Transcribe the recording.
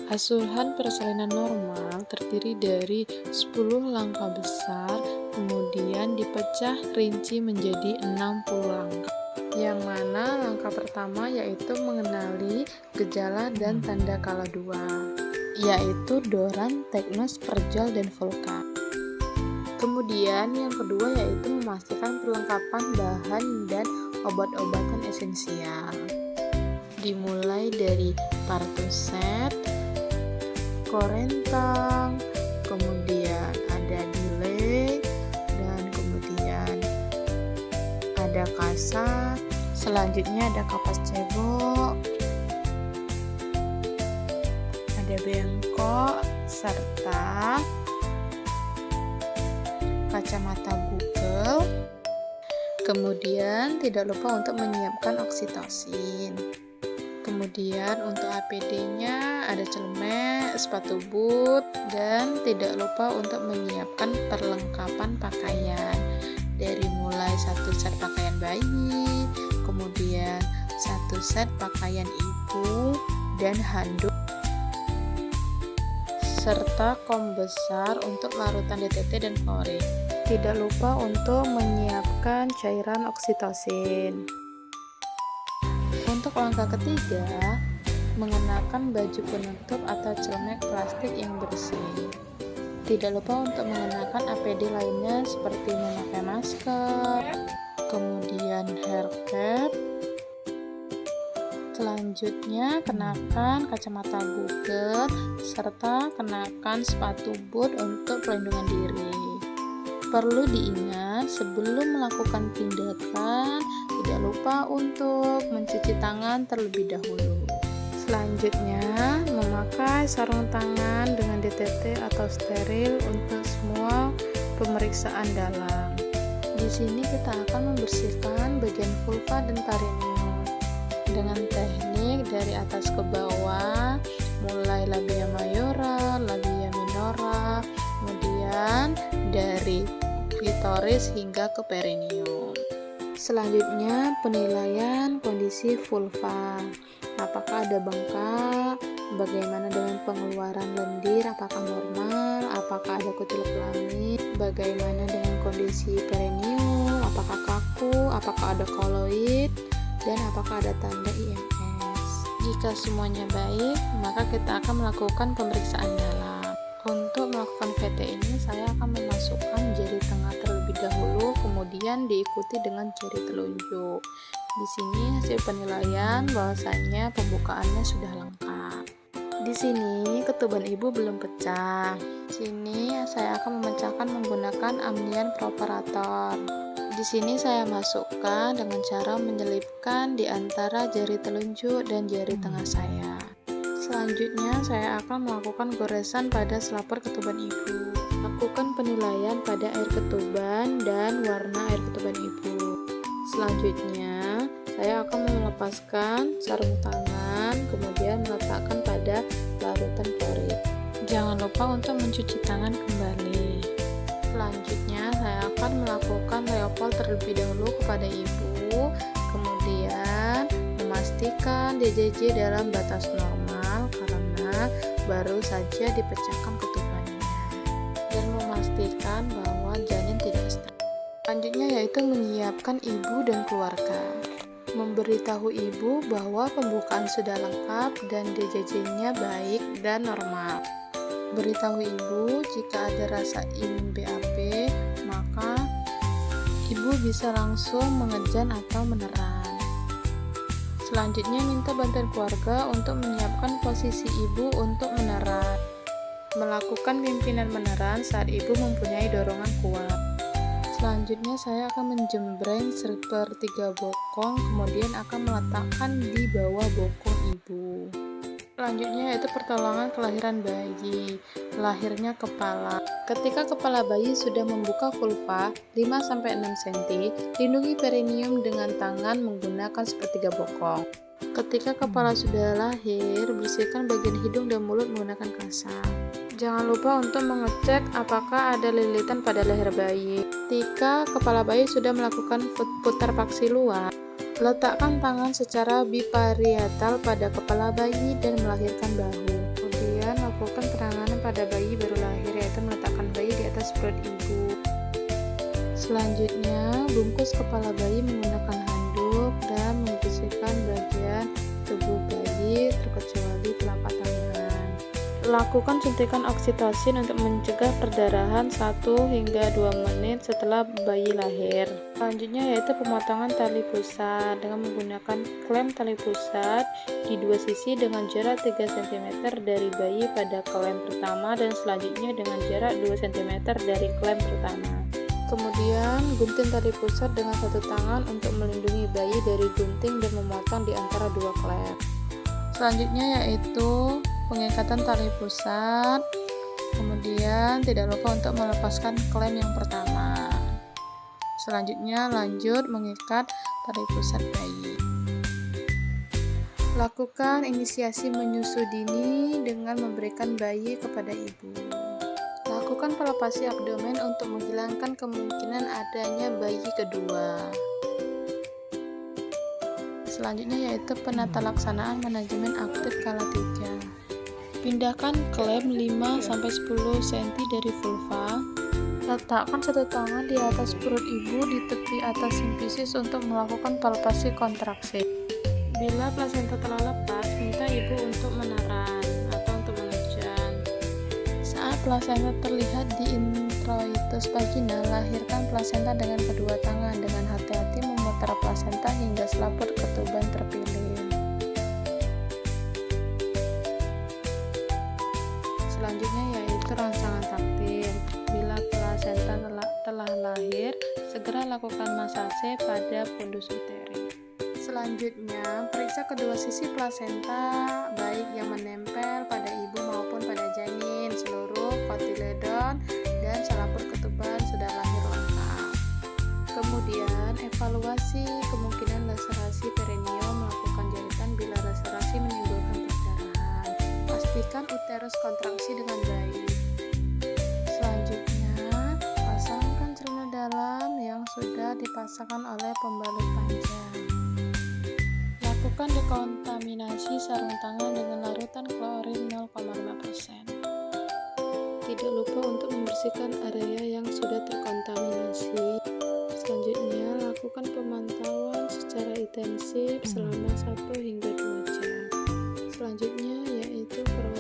Asuhan persalinan normal terdiri dari 10 langkah besar, kemudian dipecah rinci menjadi 60 langkah. Yang mana langkah pertama yaitu mengenali gejala dan tanda kala dua, yaitu Doran, Teknos, Perjal, dan Volca. Kemudian yang kedua yaitu memastikan perlengkapan bahan dan obat-obatan esensial. Dimulai dari Partuset, Korentang, kemudian ada delay, dan kemudian ada kasat, selanjutnya ada kapas cebok, ada bengkok, serta kacamata Google. Kemudian tidak lupa untuk menyiapkan oksitosin. Kemudian untuk APD-nya ada celemek, sepatu boot, dan tidak lupa untuk menyiapkan perlengkapan pakaian. Dari mulai satu set pakaian bayi, kemudian satu set pakaian ibu dan handuk, serta kom besar untuk larutan DTT dan klorin. Tidak lupa untuk menyiapkan cairan oksitosin. Untuk langkah ketiga, mengenakan baju penutup atau celemek plastik yang bersih. Tidak lupa untuk mengenakan APD lainnya seperti memakai masker, kemudian hair cap. Selanjutnya, kenakan kacamata Google serta kenakan sepatu boot untuk pelindungan diri. Perlu diingat, sebelum melakukan tindakan, tidak lupa untuk mencuci tangan terlebih dahulu. Selanjutnya, memakai sarung tangan dengan DTT atau steril untuk semua pemeriksaan dalam. Di sini kita akan membersihkan bagian vulva dan perineum dengan teknik dari atas ke bawah, mulai labia mayora, labia minora, kemudian dari klitoris hingga ke perineum. Selanjutnya, penilaian kondisi vulva. Apakah ada bengkak? Bagaimana dengan pengeluaran lendir? Apakah normal? Apakah ada kutil kelamin? Bagaimana dengan kondisi perineum? Apakah kaku? Apakah ada koloid? Dan apakah ada tanda IMS? Jika semuanya baik, maka kita akan melakukan pemeriksaan dalam. Untuk melakukan VT ini, saya akan memasukkan jari tengah terlebih dahulu, kemudian diikuti dengan jari telunjuk. Di sini hasil penilaian bahwasanya pembukaannya sudah lengkap. Di sini ketuban ibu belum pecah. Sini saya akan memecahkan menggunakan amnion preparator. Di sini saya masukkan dengan cara menyelipkan di antara jari telunjuk dan jari tengah saya. Selanjutnya saya akan melakukan goresan pada selapor ketuban ibu. Lakukan penilaian pada air ketuban dan warna air ketuban ibu. Selanjutnya saya akan melepaskan sarung tangan, kemudian meletakkan pada larutan klorin. Jangan lupa untuk mencuci tangan kembali. Selanjutnya saya akan melakukan leopol terlebih dahulu kepada ibu, kemudian memastikan DJJ dalam batas normal karena baru saja dipecahkan ketubannya, dan memastikan bahwa janin tidak stres. Selanjutnya yaitu menyiapkan ibu dan keluarga. Memberitahu ibu bahwa pembukaan sudah lengkap dan DJJ-nya baik dan normal. Beritahu ibu jika ada rasa ingin BAB, maka ibu bisa langsung mengejan atau meneran. Selanjutnya minta bantuan keluarga untuk menyiapkan posisi ibu untuk meneran. Melakukan pimpinan meneran saat ibu mempunyai dorongan kuat. Selanjutnya saya akan menjembreng sepertiga bokong, kemudian akan meletakkan di bawah bokong ibu. Selanjutnya yaitu pertolongan kelahiran bayi, lahirnya kepala. Ketika kepala bayi sudah membuka vulva 5-6 cm, lindungi perineum dengan tangan menggunakan sepertiga bokong. Ketika kepala sudah lahir, bersihkan bagian hidung dan mulut menggunakan kasar. Jangan lupa untuk mengecek apakah ada lilitan pada leher bayi. Ketika kepala bayi sudah melakukan putar paksi luar, letakkan tangan secara biparietal pada kepala bayi dan melahirkan bahu. Kemudian lakukan penanganan pada bayi baru lahir, yaitu meletakkan bayi di atas perut ibu. Selanjutnya, bungkus kepala bayi menggunakan handuk dan membersihkan bagian tubuh bayi terkecuali telapak tangan. Lakukan suntikan oksitosin untuk mencegah perdarahan 1 hingga 2 menit setelah bayi lahir. Selanjutnya yaitu pemotongan tali pusat dengan menggunakan klem tali pusat di dua sisi dengan jarak 3 cm dari bayi pada klem pertama dan selanjutnya dengan jarak 2 cm dari klem pertama. Kemudian gunting tali pusat dengan satu tangan untuk melindungi bayi dari gunting dan memotong di antara dua klem. Selanjutnya yaitu pengikatan tali pusat, kemudian tidak lupa untuk melepaskan klem yang pertama. Selanjutnya lanjut mengikat tali pusat bayi. Lakukan inisiasi menyusu dini dengan memberikan bayi kepada ibu. Lakukan palpasi abdomen untuk menghilangkan kemungkinan adanya bayi kedua. Selanjutnya yaitu penata laksanaan manajemen aktif kala 3. Pindahkan klem 5-10 cm dari vulva. Letakkan satu tangan di atas perut ibu di tepi atas simfisis untuk melakukan palpasi kontraksi. Bila plasenta telah lepas, minta ibu untuk menaran atau untuk mengejan. Saat plasenta terlihat di introitus vaginal, lahirkan plasenta dengan kedua tangan dengan hati-hati memutar plasenta hingga selaput ketuban terpilih. Selanjutnya yaitu rangsangan taktil. Bila plasenta telah lahir, segera lakukan masase pada pondus uteri. Selanjutnya, periksa kedua sisi plasenta, baik yang menempel pada ibu maupun pada janin, seluruh kotiledon, dan selaput ketuban sudah lahir lengkap. Kemudian, evaluasi kemungkinan laserasi perineum, melakukan jahitan bila laserasi menimbulkan perdarahan. Pastikan uterus kontraksi dengan baik. Selanjutnya, pasangkan celana dalam yang sudah dipasangkan oleh pembalut panjang. Lakukan dekontaminasi sarung tangan dengan larutan klorin 0,5%. Tidak lupa untuk membersihkan area yang sudah terkontaminasi. Selanjutnya, lakukan pemantauan secara intensif selama 1 hingga 2 jam. Selanjutnya yaitu perawatan